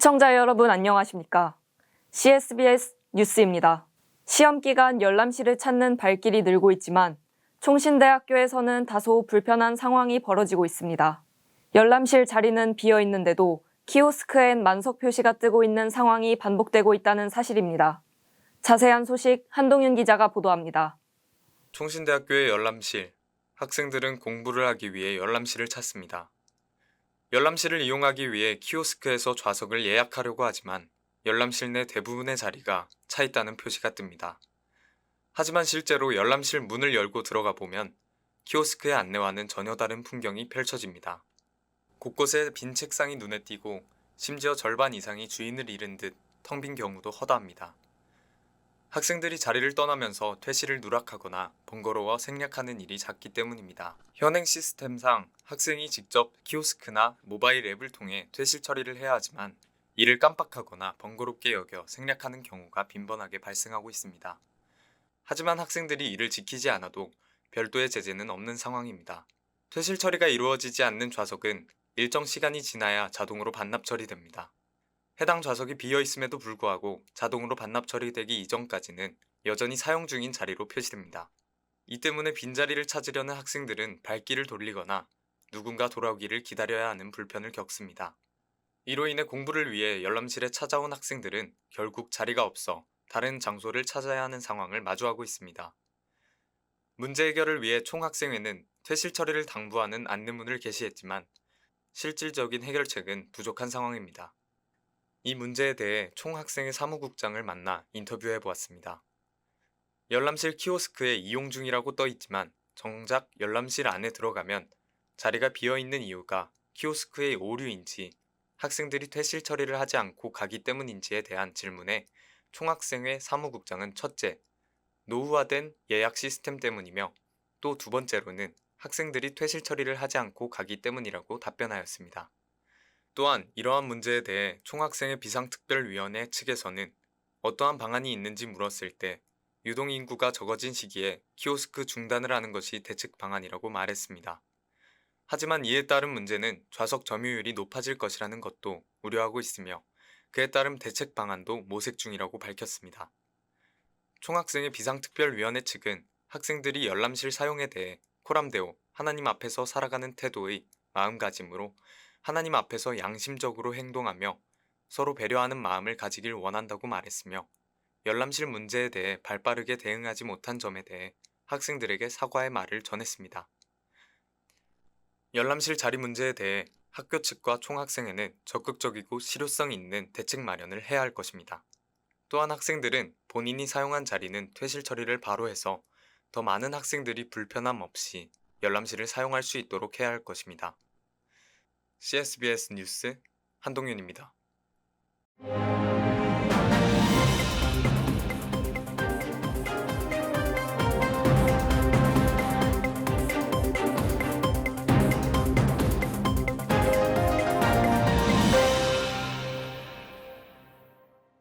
시청자 여러분 안녕하십니까? CSBS 뉴스입니다. 시험 기간 열람실을 찾는 발길이 늘고 있지만 총신대학교에서는 다소 불편한 상황이 벌어지고 있습니다. 열람실 자리는 비어 있는데도 키오스크엔 만석 표시가 뜨고 있는 상황이 반복되고 있다는 사실입니다. 자세한 소식 한동윤 기자가 보도합니다. 총신대학교의 열람실, 학생들은 공부를 하기 위해 열람실을 찾습니다. 열람실을 이용하기 위해 키오스크에서 좌석을 예약하려고 하지만 열람실 내 대부분의 자리가 차 있다는 표시가 뜹니다. 하지만 실제로 열람실 문을 열고 들어가 보면 키오스크의 안내와는 전혀 다른 풍경이 펼쳐집니다. 곳곳에 빈 책상이 눈에 띄고 심지어 절반 이상이 주인을 잃은 듯 텅 빈 경우도 허다합니다. 학생들이 자리를 떠나면서 퇴실을 누락하거나 번거로워 생략하는 일이 잦기 때문입니다. 현행 시스템상 학생이 직접 키오스크나 모바일 앱을 통해 퇴실 처리를 해야 하지만 이를 깜빡하거나 번거롭게 여겨 생략하는 경우가 빈번하게 발생하고 있습니다. 하지만 학생들이 이를 지키지 않아도 별도의 제재는 없는 상황입니다. 퇴실 처리가 이루어지지 않는 좌석은 일정 시간이 지나야 자동으로 반납 처리됩니다. 해당 좌석이 비어 있음에도 불구하고 자동으로 반납 처리되기 이전까지는 여전히 사용 중인 자리로 표시됩니다. 이 때문에 빈자리를 찾으려는 학생들은 발길을 돌리거나 누군가 돌아오기를 기다려야 하는 불편을 겪습니다. 이로 인해 공부를 위해 열람실에 찾아온 학생들은 결국 자리가 없어 다른 장소를 찾아야 하는 상황을 마주하고 있습니다. 문제 해결을 위해 총학생회는 퇴실 처리를 당부하는 안내문을 게시했지만 실질적인 해결책은 부족한 상황입니다. 이 문제에 대해 총학생회 사무국장을 만나 인터뷰해 보았습니다. 열람실 키오스크에 이용 중이라고 떠 있지만 정작 열람실 안에 들어가면 자리가 비어 있는 이유가 키오스크의 오류인지 학생들이 퇴실 처리를 하지 않고 가기 때문인지에 대한 질문에 총학생회 사무국장은 첫째, 노후화된 예약 시스템 때문이며 또 두 번째로는 학생들이 퇴실 처리를 하지 않고 가기 때문이라고 답변하였습니다. 또한 이러한 문제에 대해 총학생회 비상특별위원회 측에서는 어떠한 방안이 있는지 물었을 때 유동인구가 적어진 시기에 키오스크 중단을 하는 것이 대책 방안이라고 말했습니다. 하지만 이에 따른 문제는 좌석 점유율이 높아질 것이라는 것도 우려하고 있으며 그에 따른 대책 방안도 모색 중이라고 밝혔습니다. 총학생회 비상특별위원회 측은 학생들이 열람실 사용에 대해 코람데오 하나님 앞에서 살아가는 태도의 마음가짐으로 하나님 앞에서 양심적으로 행동하며 서로 배려하는 마음을 가지길 원한다고 말했으며 열람실 문제에 대해 발빠르게 대응하지 못한 점에 대해 학생들에게 사과의 말을 전했습니다. 열람실 자리 문제에 대해 학교 측과 총학생회는 적극적이고 실효성 있는 대책 마련을 해야 할 것입니다. 또한 학생들은 본인이 사용한 자리는 퇴실 처리를 바로 해서 더 많은 학생들이 불편함 없이 열람실을 사용할 수 있도록 해야 할 것입니다. CSBS 뉴스 한동윤입니다.